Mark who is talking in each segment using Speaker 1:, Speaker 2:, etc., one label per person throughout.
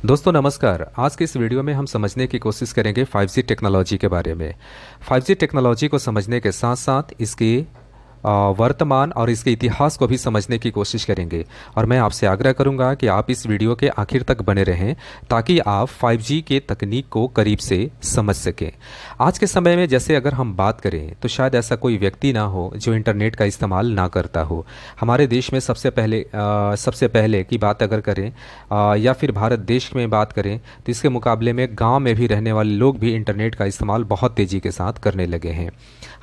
Speaker 1: दोस्तों नमस्कार। आज के इस वीडियो में हम समझने की कोशिश करेंगे 5G टेक्नोलॉजी के बारे में। 5G टेक्नोलॉजी को समझने के साथ साथ इसके वर्तमान और इसके इतिहास को भी समझने की कोशिश करेंगे और मैं आपसे आग्रह करूंगा कि आप इस वीडियो के आखिर तक बने रहें ताकि आप 5G के तकनीक को करीब से समझ सकें। आज के समय में जैसे अगर हम बात करें तो शायद ऐसा कोई व्यक्ति ना हो जो इंटरनेट का इस्तेमाल ना करता हो। हमारे देश में सबसे पहले की बात अगर करें या फिर भारत देश में बात करें तो इसके मुकाबले में गाँव में भी रहने वाले लोग भी इंटरनेट का इस्तेमाल बहुत तेज़ी के साथ करने लगे हैं।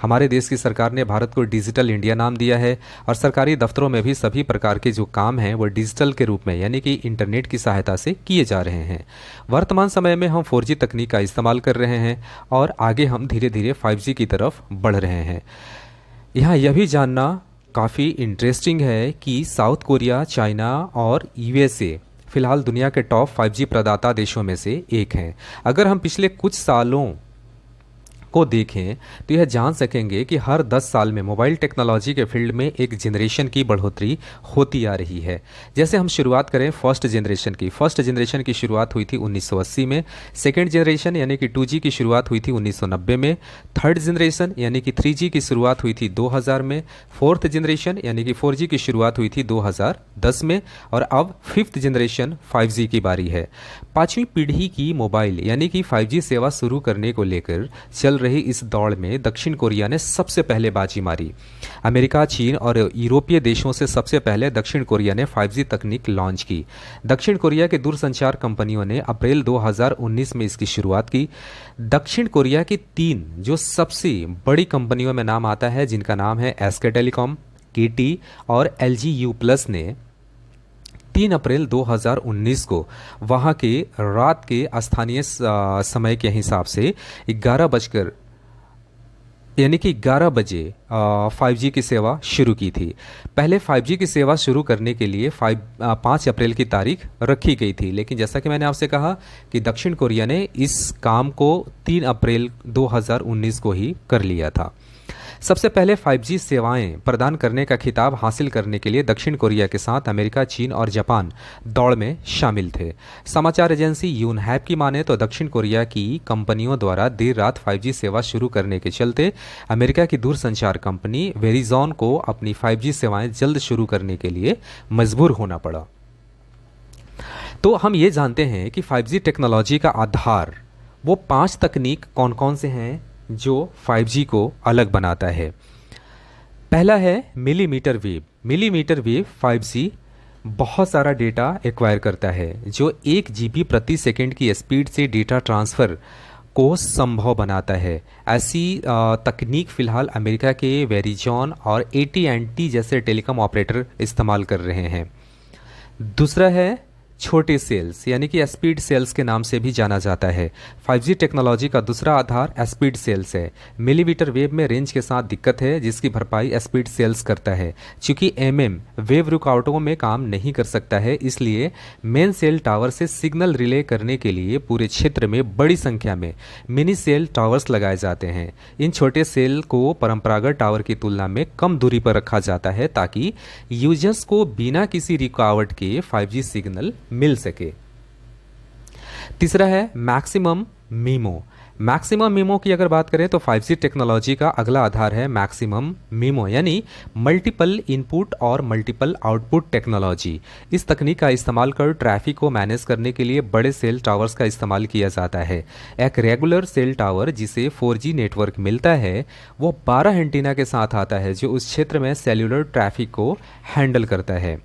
Speaker 1: हमारे देश की सरकार ने भारत को डिजिटल इंडिया नाम दिया है और सरकारी दफ्तरों में भी सभी प्रकार के जो काम हैं वो डिजिटल के रूप में यानी कि इंटरनेट की सहायता से किए जा रहे हैं। वर्तमान समय में हम 4G तकनीक का इस्तेमाल कर रहे हैं और आगे हम धीरे धीरे 5G की तरफ बढ़ रहे हैं। यहाँ यह भी जानना काफ़ी इंटरेस्टिंग है कि साउथ कोरिया, चाइना और USA फिलहाल दुनिया के टॉप 5G प्रदाता देशों में से एक हैं। अगर हम पिछले कुछ सालों को देखें तो यह जान सकेंगे कि हर 10 साल में मोबाइल टेक्नोलॉजी के फील्ड में एक जनरेशन की बढ़ोतरी होती आ रही है। जैसे हम शुरुआत करें फर्स्ट जनरेशन की शुरुआत हुई थी 1980 में, सेकेंड जनरेशन यानी कि 2G की शुरुआत हुई थी 1990 में, थर्ड जनरेशन यानी कि 3G की शुरुआत हुई थी 2000 में, फोर्थ जनरेशन यानी कि 4G की शुरुआत हुई थी 2010 में और अब फिफ्थ जनरेशन 5G की बारी है। पांचवी पीढ़ी की मोबाइल यानी कि 5G सेवा शुरू करने को लेकर चल रही इस दौड़ में दक्षिण कोरिया ने सबसे पहले बाजी मारी। अमेरिका, चीन और यूरोपीय देशों से सबसे पहले दक्षिण कोरिया ने 5G तकनीक लॉन्च की। दक्षिण कोरिया के दूरसंचार कंपनियों ने अप्रैल 2019 में इसकी शुरुआत की। दक्षिण कोरिया की 3 जो सबसे बड़ी कंपनियों में नाम आता है जिनका नाम है SK टेलीकॉम, KT और LG U+ ने 3 अप्रैल 2019 को वहाँ के रात के स्थानीय समय के हिसाब से 11 बजे 5G की सेवा शुरू की थी। पहले 5G की सेवा शुरू करने के लिए 5 अप्रैल की तारीख रखी गई थी, लेकिन जैसा कि मैंने आपसे कहा कि दक्षिण कोरिया ने इस काम को 3 अप्रैल 2019 को ही कर लिया था। सबसे पहले 5G सेवाएं प्रदान करने का खिताब हासिल करने के लिए दक्षिण कोरिया के साथ अमेरिका, चीन और जापान दौड़ में शामिल थे। समाचार एजेंसी यूनहैप की माने तो दक्षिण कोरिया की कंपनियों द्वारा देर रात 5G सेवा शुरू करने के चलते अमेरिका की दूरसंचार कंपनी वेरिजॉन को अपनी 5G सेवाएं जल्द शुरू करने के लिए मजबूर होना पड़ा। तो हम ये जानते हैं कि 5G टेक्नोलॉजी का आधार वो 5 तकनीक कौन कौन से हैं जो 5G को अलग बनाता है। पहला है मिलीमीटर वेव 5G बहुत सारा डेटा एक्वायर करता है जो 1 GB प्रति सेकंड की स्पीड से डेटा ट्रांसफ़र को संभव बनाता है। ऐसी तकनीक फ़िलहाल अमेरिका के वेरिजॉन और AT&T जैसे टेलीकॉम ऑपरेटर इस्तेमाल कर रहे हैं। दूसरा है छोटे सेल्स यानी कि स्पीड सेल्स के नाम से भी जाना जाता है। 5G टेक्नोलॉजी का दूसरा आधार स्पीड सेल्स है। मिलीमीटर वेव में रेंज के साथ दिक्कत है जिसकी भरपाई स्पीड सेल्स करता है। चूंकि वेव रुकावटों में काम नहीं कर सकता है, इसलिए मेन सेल टावर से सिग्नल रिले करने के लिए पूरे क्षेत्र में बड़ी संख्या में मिनी सेल टावर्स लगाए जाते हैं। इन छोटे सेल को परंपरागत टावर की तुलना में कम दूरी पर रखा जाता है ताकि यूजर्स को बिना किसी रुकावट के 5G सिग्नल मिल सके। तीसरा है मैक्सिमम मीमो की अगर बात करें तो 5G टेक्नोलॉजी का अगला आधार है मैक्सिमम मीमो यानी मल्टीपल इनपुट और मल्टीपल आउटपुट टेक्नोलॉजी। इस तकनीक का इस्तेमाल कर ट्रैफिक को मैनेज करने के लिए बड़े सेल टावर्स का इस्तेमाल किया जाता है। एक रेगुलर सेल टावर जिसे 4G नेटवर्क मिलता है वो 12 एंटीना के साथ आता है जो उस क्षेत्र में सेल्यूलर ट्रैफिक को हैंडल करता है।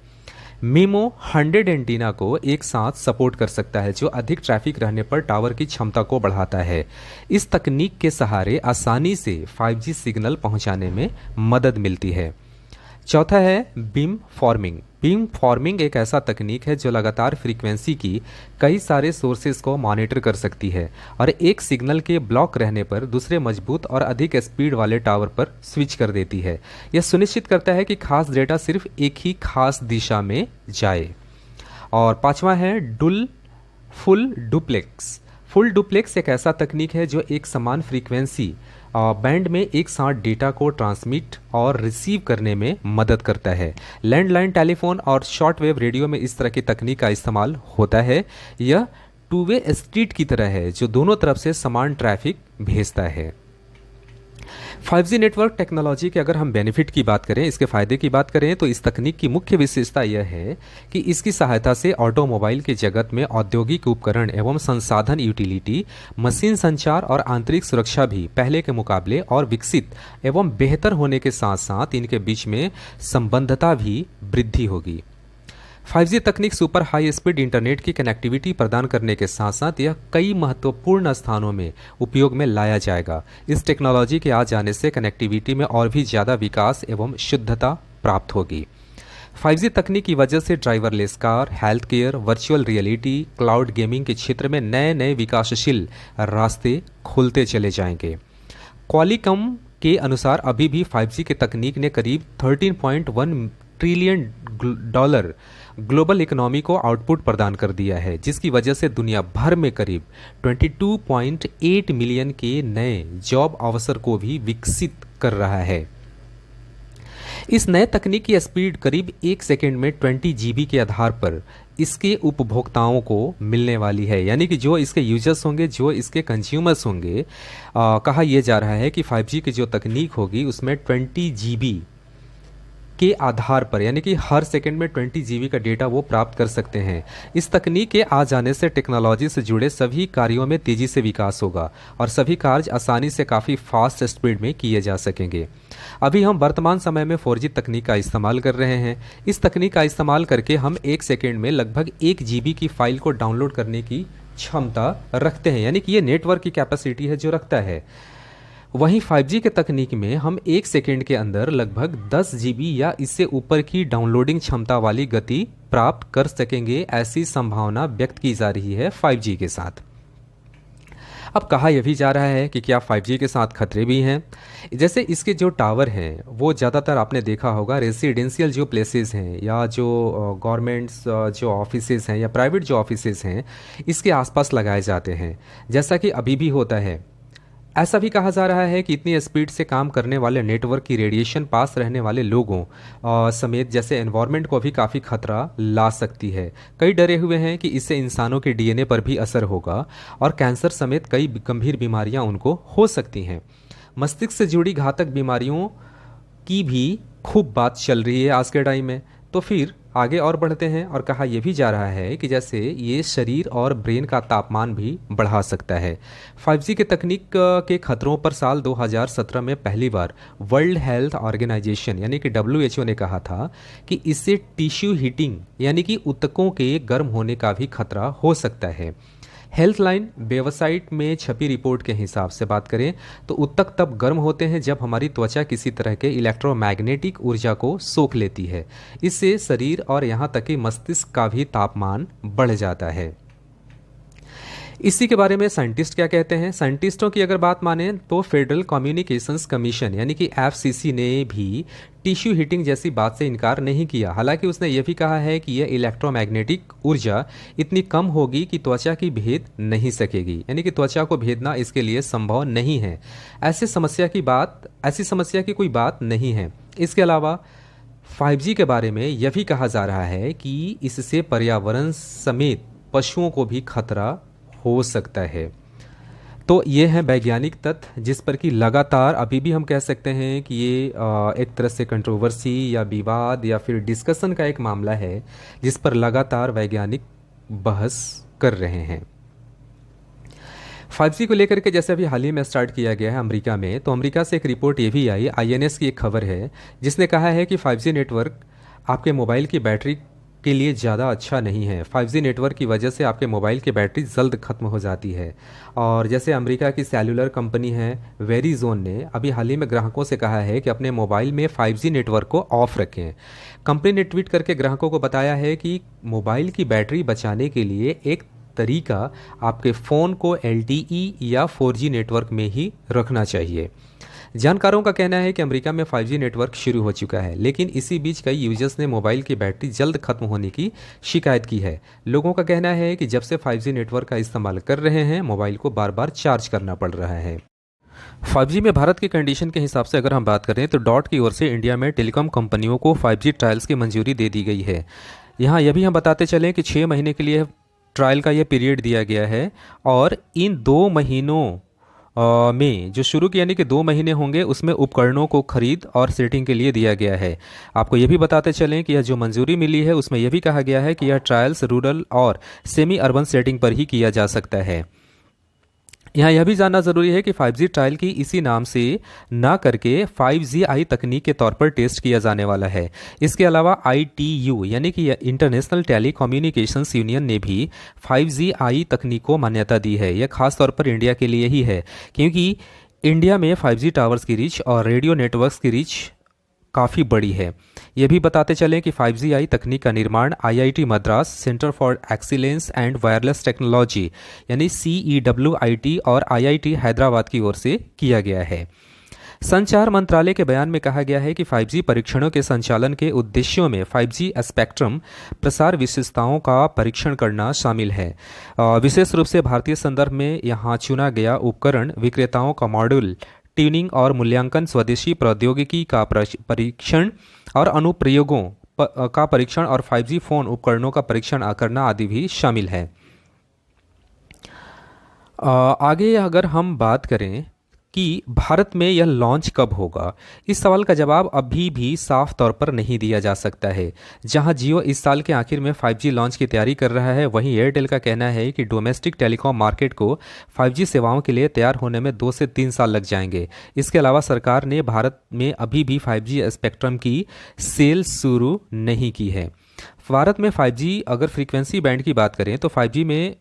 Speaker 1: मीमो 100 एंटीना को एक साथ सपोर्ट कर सकता है जो अधिक ट्रैफिक रहने पर टावर की क्षमता को बढ़ाता है। इस तकनीक के सहारे आसानी से 5G सिग्नल पहुंचाने में मदद मिलती है। चौथा है बीम फॉर्मिंग एक ऐसा तकनीक है जो लगातार फ्रीक्वेंसी की कई सारे सोर्सेज को मॉनिटर कर सकती है और एक सिग्नल के ब्लॉक रहने पर दूसरे मजबूत और अधिक स्पीड वाले टावर पर स्विच कर देती है। यह सुनिश्चित करता है कि खास डेटा सिर्फ एक ही खास दिशा में जाए। और पांचवा है फुल डुप्लेक्स एक ऐसा तकनीक है जो एक समान फ्रीक्वेंसी बैंड में एक साथ डेटा को ट्रांसमिट और रिसीव करने में मदद करता है। लैंडलाइन टेलीफोन और शॉर्टवेव रेडियो में इस तरह की तकनीक का इस्तेमाल होता है। यह टू वे स्ट्रीट की तरह है जो दोनों तरफ से समान ट्रैफिक भेजता है। 5G नेटवर्क टेक्नोलॉजी के अगर हम बेनिफिट की बात करें, इसके फ़ायदे की बात करें, तो इस तकनीक की मुख्य विशेषता यह है कि इसकी सहायता से ऑटोमोबाइल के जगत में औद्योगिक उपकरण एवं संसाधन यूटिलिटी, मशीन संचार और आंतरिक सुरक्षा भी पहले के मुकाबले और विकसित एवं बेहतर होने के साथ साथ इनके बीच में संबद्धता भी वृद्धि होगी। 5G तकनीक सुपर हाई स्पीड इंटरनेट की कनेक्टिविटी प्रदान करने के साथ साथ यह कई महत्वपूर्ण स्थानों में उपयोग में लाया जाएगा। इस टेक्नोलॉजी के आ जाने से कनेक्टिविटी में और भी ज़्यादा विकास एवं शुद्धता प्राप्त होगी। 5G तकनीक की वजह से driverless car, health care, virtual reality, cloud gaming के क्षेत्र में नए नए विकासशील रास्ते खुलते चले जाएंगे। क्वालिकम के अनुसार अभी भी 5G के तकनीक ने करीब 13.1 ट्रिलियन डॉलर ग्लोबल इकोनॉमी को आउटपुट प्रदान कर दिया है, जिसकी वजह से दुनिया भर में करीब 22.8 मिलियन के नए जॉब अवसर को भी विकसित कर रहा है। इस नए तकनीक की स्पीड करीब 1 सेकेंड में 20 GB के आधार पर इसके उपभोक्ताओं को मिलने वाली है, यानी कि जो इसके यूजर्स होंगे, जो इसके कंज्यूमर्स होंगे, कहा यह जा रहा है कि 5G की जो तकनीक होगी उसमें 20 GB के आधार पर, यानी कि हर सेकंड में 20 GB का डेटा वो प्राप्त कर सकते हैं। इस तकनीक के आ जाने से टेक्नोलॉजी से जुड़े सभी कार्यों में तेज़ी से विकास होगा और सभी कार्य आसानी से काफ़ी फास्ट स्पीड में किए जा सकेंगे। अभी हम वर्तमान समय में 4G तकनीक का इस्तेमाल कर रहे हैं। इस तकनीक का इस्तेमाल करके हम 1 सेकेंड में लगभग 1 GB की फाइल को डाउनलोड करने की क्षमता रखते हैं, यानी कि ये नेटवर्क की कैपेसिटी है जो रखता है। वहीं 5G के तकनीक में हम 1 सेकेंड के अंदर लगभग 10 GB या इससे ऊपर की डाउनलोडिंग क्षमता वाली गति प्राप्त कर सकेंगे, ऐसी संभावना व्यक्त की जा रही है 5G के साथ। अब कहा यह भी जा रहा है कि क्या 5G के साथ खतरे भी हैं। जैसे इसके जो टावर हैं वो ज़्यादातर आपने देखा होगा रेसिडेंशियल जो प्लेसेस हैं या जो गवर्नमेंट्स जो ऑफिसेज हैं या प्राइवेट जो ऑफिसेज हैं, इसके आसपास लगाए जाते हैं, जैसा कि अभी भी होता है। ऐसा भी कहा जा रहा है कि इतनी स्पीड से काम करने वाले नेटवर्क की रेडिएशन पास रहने वाले लोगों समेत जैसे एनवायरनमेंट को भी काफ़ी खतरा ला सकती है। कई डरे हुए हैं कि इससे इंसानों के DNA पर भी असर होगा और कैंसर समेत कई गंभीर बीमारियां उनको हो सकती हैं। मस्तिष्क से जुड़ी घातक बीमारियों की भी खूब बात चल रही है आज के टाइम में। तो फिर आगे और बढ़ते हैं और कहा यह भी जा रहा है कि जैसे ये शरीर और ब्रेन का तापमान भी बढ़ा सकता है। 5G के तकनीक के खतरों पर साल 2017 में पहली बार वर्ल्ड हेल्थ ऑर्गेनाइजेशन यानी कि WHO ने कहा था कि इससे टिश्यू हीटिंग यानी कि ऊतकों के गर्म होने का भी खतरा हो सकता है। हेल्थलाइन वेबसाइट में छपी रिपोर्ट के हिसाब से बात करें तो ऊतक तब गर्म होते हैं जब हमारी त्वचा किसी तरह के इलेक्ट्रोमैग्नेटिक ऊर्जा को सोख लेती है। इससे शरीर और यहाँ तक कि मस्तिष्क का भी तापमान बढ़ जाता है। इसी के बारे में साइंटिस्ट क्या कहते हैं। साइंटिस्टों की अगर बात माने तो फेडरल कम्युनिकेशंस कमीशन यानी कि FCC ने भी टिश्यू हीटिंग जैसी बात से इनकार नहीं किया। हालांकि उसने यह भी कहा है कि यह इलेक्ट्रोमैग्नेटिक ऊर्जा इतनी कम होगी कि त्वचा की भेद नहीं सकेगी, यानी कि त्वचा को भेदना इसके लिए संभव नहीं है। ऐसी समस्या की कोई बात नहीं है। इसके अलावा 5G के बारे में यह भी कहा जा रहा है कि इससे पर्यावरण समेत पशुओं को भी खतरा हो सकता है। तो ये हैं वैज्ञानिक तथ्य जिस पर कि लगातार अभी भी हम कह सकते हैं कि ये एक तरह से कंट्रोवर्सी या विवाद या फिर डिस्कशन का एक मामला है जिस पर लगातार वैज्ञानिक बहस कर रहे हैं। 5G को लेकर के जैसे अभी हाल ही में स्टार्ट किया गया है अमेरिका में, तो अमेरिका से एक रिपोर्ट ये भी आई, INS की एक खबर है जिसने कहा है कि 5G नेटवर्क आपके मोबाइल की बैटरी के लिए ज़्यादा अच्छा नहीं है। 5G नेटवर्क की वजह से आपके मोबाइल की बैटरी जल्द ख़त्म हो जाती है। और जैसे अमेरिका की सेलुलर कंपनी है वेरिजोन ने अभी हाल ही में ग्राहकों से कहा है कि अपने मोबाइल में 5G नेटवर्क को ऑफ रखें। कंपनी ने ट्वीट करके ग्राहकों को बताया है कि मोबाइल की बैटरी बचाने के लिए एक तरीका आपके फ़ोन को LTE या 4G नेटवर्क में ही रखना चाहिए। जानकारों का कहना है कि अमेरिका में 5G नेटवर्क शुरू हो चुका है, लेकिन इसी बीच कई यूजर्स ने मोबाइल की बैटरी जल्द खत्म होने की शिकायत की है। लोगों का कहना है कि जब से 5G नेटवर्क का इस्तेमाल कर रहे हैं मोबाइल को बार बार चार्ज करना पड़ रहा है। 5G में भारत की कंडीशन के हिसाब से अगर हम बात करें तो डॉट की ओर से इंडिया में टेलीकॉम कंपनियों को 5G ट्रायल्स की मंजूरी दे दी गई है। यहाँ यह भी हम बताते चलें कि 6 महीने के लिए ट्रायल का ये पीरियड दिया गया है और इन 2 महीनों में जो शुरू की यानी कि 2 महीने होंगे उसमें उपकरणों को खरीद और सेटिंग के लिए दिया गया है। आपको ये भी बताते चलें कि यह जो मंजूरी मिली है उसमें यह भी कहा गया है कि यह ट्रायल्स रूरल और सेमी अर्बन सेटिंग पर ही किया जा सकता है। यहाँ यह भी जानना ज़रूरी है कि 5G ट्रायल की इसी नाम से ना करके 5GI तकनीक के तौर पर टेस्ट किया जाने वाला है। इसके अलावा ITU यानी कि इंटरनेशनल टेली कम्युनिकेशंस यूनियन ने भी 5GI तकनीक को मान्यता दी है। यह खास तौर पर इंडिया के लिए ही है क्योंकि इंडिया में 5G टावर्स की रीच और रेडियो नेटवर्क्स की रीच काफ़ी बड़ी है। ये भी बताते चलें कि 5GI तकनीक का निर्माण IIT Madras centre for excellence and wireless technology यानी CEWIT और IIT हैदराबाद की ओर से किया गया है। संचार मंत्रालय के बयान में कहा गया है कि 5G परीक्षणों के संचालन के उद्देश्यों में 5G स्पेक्ट्रम प्रसार विशेषताओं का परीक्षण करना शामिल है। विशेष रूप से भारतीय संदर्भ में यहाँ चुना गया उपकरण विक्रेताओं का मॉड्यूल ट्यूनिंग और मूल्यांकन, स्वदेशी प्रौद्योगिकी का परीक्षण और अनुप्रयोगों का परीक्षण और 5G फोन उपकरणों का परीक्षण करना आदि भी शामिल है। आगे अगर हम बात करें कि भारत में यह लॉन्च कब होगा, इस सवाल का जवाब अभी भी साफ तौर पर नहीं दिया जा सकता है। जहां जियो इस साल के आखिर में 5G लॉन्च की तैयारी कर रहा है, वहीं एयरटेल का कहना है कि डोमेस्टिक टेलीकॉम मार्केट को 5G सेवाओं के लिए तैयार होने में 2 से 3 साल लग जाएंगे। इसके अलावा सरकार ने भारत में अभी भी 5G स्पेक्ट्रम की सेल शुरू नहीं की है। भारत में 5G अगर फ्रीक्वेंसी बैंड की बात करें तो 5G में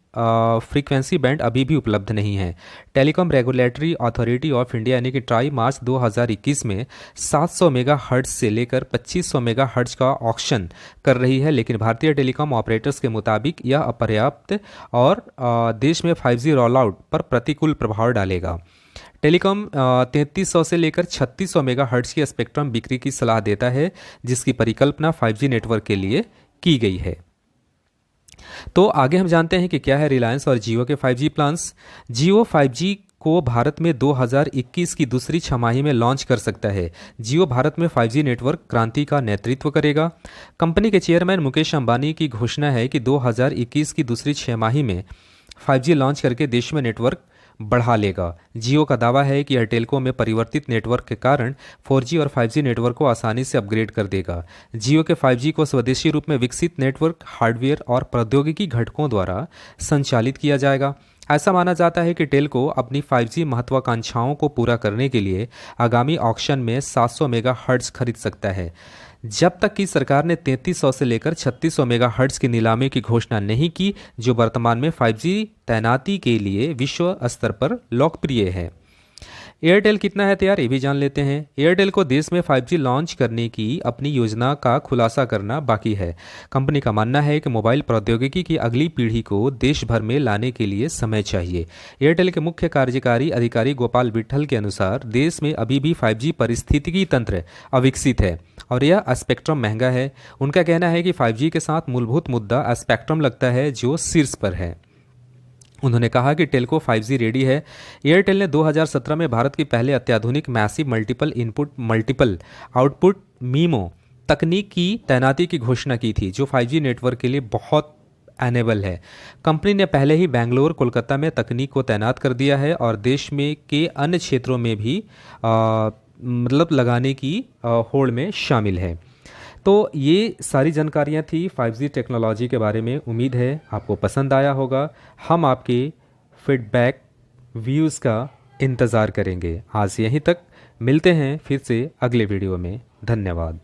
Speaker 1: फ्रीक्वेंसी बैंड अभी भी उपलब्ध नहीं है। Telecom regulatory authority of India यानी कि ट्राई मार्च 2021 में 700 मेगाहर्ट्ज से लेकर 2500 मेगाहर्ट्ज का ऑक्शन कर रही है, लेकिन भारतीय टेलीकॉम ऑपरेटर्स के मुताबिक यह अपर्याप्त और देश में 5G रोल आउट पर प्रतिकूल प्रभाव डालेगा। टेलीकॉम 3300 से लेकर 3600 मेगाहर्ट्ज की स्पेक्ट्रम बिक्री की सलाह देता है, जिसकी परिकल्पना 5G नेटवर्क के लिए की गई है। तो आगे हम जानते हैं कि क्या है रिलायंस और जियो के 5G प्लान्स। जियो 5G को भारत में 2021 की दूसरी छमाही में लॉन्च कर सकता है। जियो भारत में 5G नेटवर्क क्रांति का नेतृत्व करेगा। कंपनी के चेयरमैन मुकेश अंबानी की घोषणा है कि 2021 की दूसरी छमाही में 5G लॉन्च करके देश में नेटवर्क बढ़ा लेगा। जियो का दावा है कि एयरटेलको में परिवर्तित नेटवर्क के कारण 4G और 5G नेटवर्क को आसानी से अपग्रेड कर देगा। जियो के 5G को स्वदेशी रूप में विकसित नेटवर्क हार्डवेयर और प्रौद्योगिकी घटकों द्वारा संचालित किया जाएगा। ऐसा माना जाता है कि टेलको अपनी 5G महत्वाकांक्षाओं को पूरा करने के लिए आगामी ऑक्शन में 700 मेगाहर्ट्ज खरीद सकता है, जब तक कि सरकार ने 3300 से लेकर 3600 मेगाहर्ट्ज की नीलामी की घोषणा नहीं की, जो वर्तमान में 5G तैनाती के लिए विश्व स्तर पर लोकप्रिय है। एयरटेल कितना है तैयार, ये भी जान लेते हैं। एयरटेल को देश में 5G लॉन्च करने की अपनी योजना का खुलासा करना बाकी है। कंपनी का मानना है कि मोबाइल प्रौद्योगिकी की अगली पीढ़ी को देश भर में लाने के लिए समय चाहिए। एयरटेल के मुख्य कार्यकारी अधिकारी गोपाल विट्ठल के अनुसार देश में अभी भी 5G पारिस्थितिकी तंत्र अविकसित है और यह स्पेक्ट्रम महंगा है। उनका कहना है कि 5G के साथ मूलभूत मुद्दा स्पेक्ट्रम लगता है, जो शीर्ष पर है। उन्होंने कहा कि टेलको 5G रेडी है। एयरटेल ने 2017 में भारत की पहले अत्याधुनिक massive multiple input multiple output memo तकनीक की तैनाती की घोषणा की थी, जो 5G नेटवर्क के लिए बहुत एनेबल है। कंपनी ने पहले ही बेंगलोर, कोलकाता में तकनीक को तैनात कर दिया है और देश में के अन्य क्षेत्रों में भी लगाने की होड़ में शामिल है। तो ये सारी जानकारियाँ थी 5G टेक्नोलॉजी के बारे में। उम्मीद है आपको पसंद आया होगा। हम आपके फीडबैक व्यूज़ का इंतज़ार करेंगे। आज यहीं तक, मिलते हैं फिर से अगले वीडियो में। धन्यवाद।